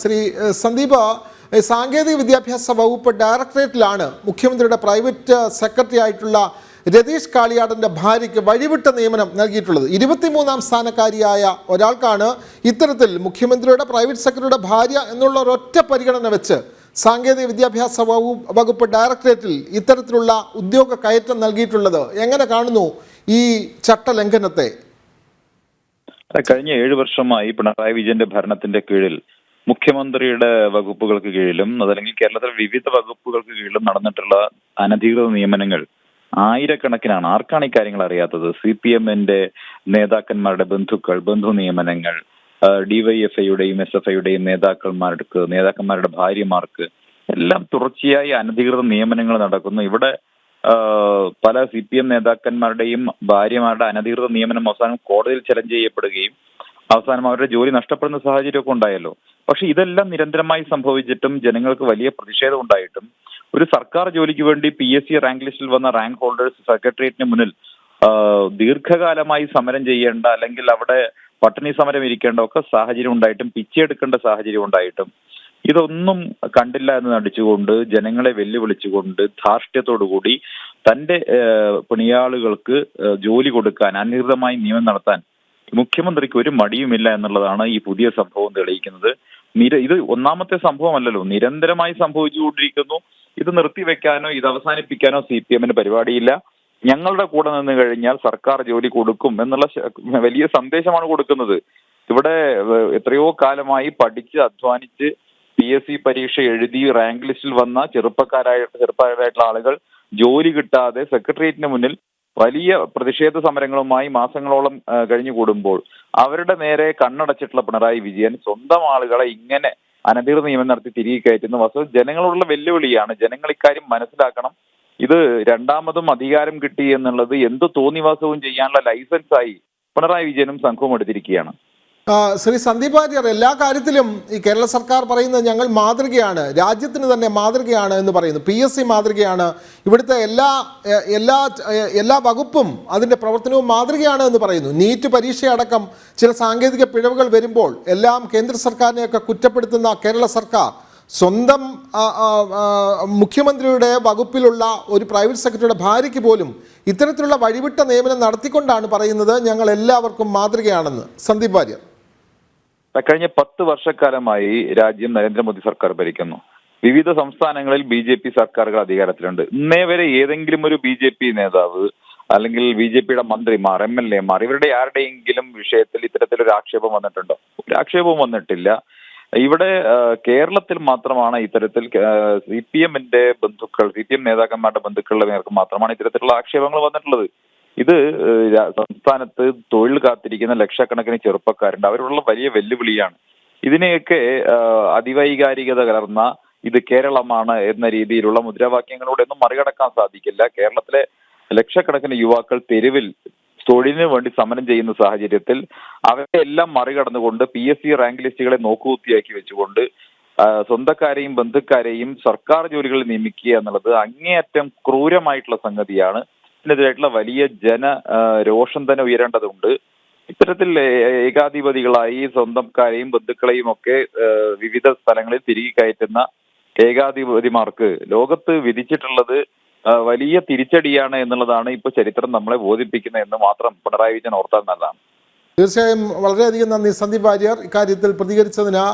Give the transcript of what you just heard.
ശ്രീ സന്ദീപ്, സാങ്കേതിക വിദ്യാഭ്യാസ വകുപ്പ് ഡയറക്ടറേറ്റിലാണ് മുഖ്യമന്ത്രിയുടെ പ്രൈവറ്റ് സെക്രട്ടറി ആയിട്ടുള്ള രതീഷ് കാളിയാടൻ്റെ ഭാര്യയ്ക്ക് വഴിവിട്ട നിയമനം നൽകിയിട്ടുള്ളത്. 23ാം സ്ഥാനക്കാരിയായ ഒരാൾക്കാണ് ഇത്തരത്തിൽ മുഖ്യമന്ത്രിയുടെ പ്രൈവറ്റ് സെക്രട്ടറിയുടെ ഭാര്യ എന്നുള്ള ഒരൊറ്റ പരിഗണന വെച്ച് സാങ്കേതിക വിദ്യാഭ്യാസ വകുപ്പ് ഡയറക്ടറേറ്റിൽ ഇത്തരത്തിലുള്ള ഉദ്യോഗ കയറ്റം നൽകിയിട്ടുള്ളത്. എങ്ങനെ കാണുന്നു ഈ ചട്ടലംഘനത്തെ? കഴിഞ്ഞ 7 വർഷമായി പിണറായി വിജയന്റെ ഭരണത്തിന്റെ കീഴിൽ മുഖ്യമന്ത്രിയുടെ വകുപ്പുകൾക്ക് കീഴിലും അതല്ലെങ്കിൽ കേരളത്തിലെ വിവിധ വകുപ്പുകൾക്ക് കീഴിലും നടന്നിട്ടുള്ള അനധികൃത നിയമനങ്ങൾ ആയിരക്കണക്കിനാണ്. ആർക്കാണ് ഈ കാര്യങ്ങൾ അറിയാത്തത്? CPM-ന്റെ നേതാക്കന്മാരുടെ ബന്ധു നിയമനങ്ങൾ, DYFIയുടെയും SFIയുടെയും നേതാക്കന്മാരുടെ ഭാര്യമാർക്ക് എല്ലാം തുടർച്ചയായി അനധികൃത നിയമനങ്ങൾ നടക്കുന്നു. ഇവിടെ പല CPM നേതാക്കന്മാരുടെയും ഭാര്യമാരുടെ അനധികൃത നിയമനം അവസാനം കോടതിയിൽ ചലഞ്ച് ചെയ്യപ്പെടുകയും അവസാനം അവരുടെ ജോലി നഷ്ടപ്പെടുന്ന സാഹചര്യമൊക്കെ ഉണ്ടായല്ലോ. പക്ഷെ ഇതെല്ലാം നിരന്തരമായി സംഭവിച്ചിട്ടും ജനങ്ങൾക്ക് വലിയ പ്രതിഷേധം ഉണ്ടായിട്ടും ഒരു സർക്കാർ ജോലിക്ക് വേണ്ടി PSC റാങ്ക് ലിസ്റ്റിൽ വന്ന റാങ്ക് ഹോൾഡേഴ്സ് സെക്രട്ടേറിയറ്റിന് മുന്നിൽ ദീർഘകാലമായി സമരം ചെയ്യേണ്ട അല്ലെങ്കിൽ അവിടെ പട്ടിണി സമരം ഇരിക്കേണ്ട ഒക്കെ സാഹചര്യം ഉണ്ടായിട്ടും പിച്ചെടുക്കേണ്ട സാഹചര്യം ഉണ്ടായിട്ടും ഇതൊന്നും കണ്ടില്ല എന്ന് നടിച്ചുകൊണ്ട് ജനങ്ങളെ വെല്ലുവിളിച്ചുകൊണ്ട് ധാർഷ്ട്യത്തോടുകൂടി തന്റെ പണിയാളുകൾക്ക് ജോലി കൊടുക്കാൻ അനധികൃതമായി നിയമനം നടത്താൻ മുഖ്യമന്ത്രിക്ക് ഒരു മടിയുമില്ല എന്നുള്ളതാണ് ഈ പുതിയ സംഭവം തെളിയിക്കുന്നത്. ഇത് ഒന്നാമത്തെ സംഭവമല്ലല്ലോ, നിരന്തരമായി സംഭവിച്ചുകൊണ്ടിരിക്കുന്നു. ഇത് നിർത്തിവെക്കാനോ ഇത് അവസാനിപ്പിക്കാനോ CPM-ന് പരിപാടിയില്ല. ഞങ്ങളുടെ കൂടെ നിന്ന് കഴിഞ്ഞാൽ സർക്കാർ ജോലി കൊടുക്കും എന്നുള്ള വലിയ സന്ദേശമാണ് കൊടുക്കുന്നത്. ഇവിടെ എത്രയോ കാലമായി പഠിച്ച് അധ്വാനിച്ച് PSC പരീക്ഷ എഴുതി റാങ്ക് ലിസ്റ്റിൽ വന്ന ചെറുപ്പക്കാരായിട്ടുള്ള ആളുകൾ ജോലി കിട്ടാതെ സെക്രട്ടേറിയറ്റിന് മുന്നിൽ വലിയ പ്രതിഷേധ സമരങ്ങളുമായി മാസങ്ങളോളം കഴിഞ്ഞുകൂടുമ്പോൾ അവരുടെ നേരെ കണ്ണടച്ചിട്ടുള്ള പിണറായി വിജയൻ സ്വന്തം ആളുകളെ ഇങ്ങനെ അനധികൃത നിയമനം നടത്തി തിരികെ കയറ്റുന്ന വസ്തു ജനങ്ങളോടുള്ള വെല്ലുവിളിയാണ്. ജനങ്ങൾ ഇക്കാര്യം മനസ്സിലാക്കണം. ഇത് രണ്ടാമതും അധികാരം കിട്ടി എന്നുള്ളത് എന്ത് തോന്നിവാസവും ചെയ്യാനുള്ള ലൈസൻസായി പിണറായി വിജയനും സംഘവും എടുത്തിരിക്കുകയാണ്. ശ്രീ സന്ദീപ് വാര്യർ, എല്ലാ കാര്യത്തിലും ഈ കേരള സർക്കാർ പറയുന്നത് ഞങ്ങൾ മാതൃകയാണ്, രാജ്യത്തിന് തന്നെ മാതൃകയാണ് എന്ന് പറയുന്നു. PSC മാതൃകയാണ്, ഇവിടുത്തെ എല്ലാ വകുപ്പും അതിൻ്റെ പ്രവർത്തനവും മാതൃകയാണ് എന്ന് പറയുന്നു. നീറ്റ് പരീക്ഷയടക്കം ചില സാങ്കേതിക പിഴവുകൾ വരുമ്പോൾ എല്ലാം കേന്ദ്ര സർക്കാരിനെയൊക്കെ കുറ്റപ്പെടുത്തുന്ന കേരള സർക്കാർ സ്വന്തം മുഖ്യമന്ത്രിയുടെ വകുപ്പിലുള്ള ഒരു പ്രൈവറ്റ് സെക്രട്ടറിയുടെ ഭാര്യയ്ക്ക് പോലും ഇത്തരത്തിലുള്ള വഴിവിട്ട നിയമനം നടത്തിക്കൊണ്ടാണ് പറയുന്നത് ഞങ്ങൾ എല്ലാവർക്കും മാതൃകയാണെന്ന്. സന്ദീപ് വാര്യർ, കഴിഞ്ഞ 10 വർഷക്കാലമായി രാജ്യം നരേന്ദ്രമോദി സർക്കാർ ഭരിക്കുന്നു. വിവിധ സംസ്ഥാനങ്ങളിൽ BJP സർക്കാരുകൾ അധികാരത്തിലുണ്ട്. ഇന്നേ വരെ ഏതെങ്കിലും ഒരു BJP നേതാവ് അല്ലെങ്കിൽ BJPയുടെ മന്ത്രിമാർ, MLA-മാർ ഇവരുടെ ആരുടെയെങ്കിലും വിഷയത്തിൽ ഇത്തരത്തിലൊരു ആക്ഷേപം വന്നിട്ടുണ്ടോ? ഒരു ആക്ഷേപവും വന്നിട്ടില്ല. ഇവിടെ കേരളത്തിൽ മാത്രമാണ് ഇത്തരത്തിൽ CPM-ന്റെ CPM നേതാക്കന്മാരുടെ ബന്ധുക്കളുടെ നേർക്ക് മാത്രമാണ് ഇത്തരത്തിലുള്ള ആക്ഷേപങ്ങൾ വന്നിട്ടുള്ളത്. ഇത് സംസ്ഥാനത്ത് തൊഴിൽ കാത്തിരിക്കുന്ന ലക്ഷക്കണക്കിന് ചെറുപ്പക്കാരുണ്ട്. അവരുള്ള വലിയ വെല്ലുവിളിയാണ്. ഇതിനെയൊക്കെ അതിവൈകാരികത കലർന്ന ഇത് കേരളമാണ് എന്ന രീതിയിലുള്ള മുദ്രാവാക്യങ്ങളോടെ ഒന്നും മറികടക്കാൻ സാധിക്കില്ല. കേരളത്തിലെ ലക്ഷക്കണക്കിന് യുവാക്കൾ തെരുവിൽ തൊഴിലിന് വേണ്ടി സമരം ചെയ്യുന്ന സാഹചര്യത്തിൽ അവരെ എല്ലാം മറികടന്നുകൊണ്ട് PSC റാങ്ക് ലിസ്റ്റുകളെ നോക്കുകുത്തിയാക്കി വെച്ചുകൊണ്ട് സ്വന്തക്കാരെയും ബന്ധുക്കാരെയും സർക്കാർ ജോലികളിൽ നിയമിക്കുക എന്നുള്ളത് അങ്ങേയറ്റം ക്രൂരമായിട്ടുള്ള സംഗതിയാണ്. ഇതിനെതിരായിട്ടുള്ള വലിയ രോഷം തന്നെ ഉയരേണ്ടതുണ്ട്. ഇത്തരത്തിൽ ഏകാധിപതികളായി സ്വന്തക്കാരെയും ബന്ധുക്കളെയും ഒക്കെ വിവിധ സ്ഥലങ്ങളിൽ തിരികെ കയറ്റുന്ന ഏകാധിപതിമാർക്ക് ലോകത്ത് വിധിച്ചിട്ടുള്ളത് വലിയ തിരിച്ചടിയാണ് എന്നുള്ളതാണ് ഇപ്പൊ ചരിത്രം നമ്മളെ ബോധിപ്പിക്കുന്നത് എന്ന് മാത്രം പിണറായി വിജയൻ ഓർത്താൽ നല്ലതാണ്. തീർച്ചയായും വളരെയധികം നന്ദി സന്ദീപ് വാര്യർ ഇക്കാര്യത്തിൽ പ്രതികരിച്ചതിന്.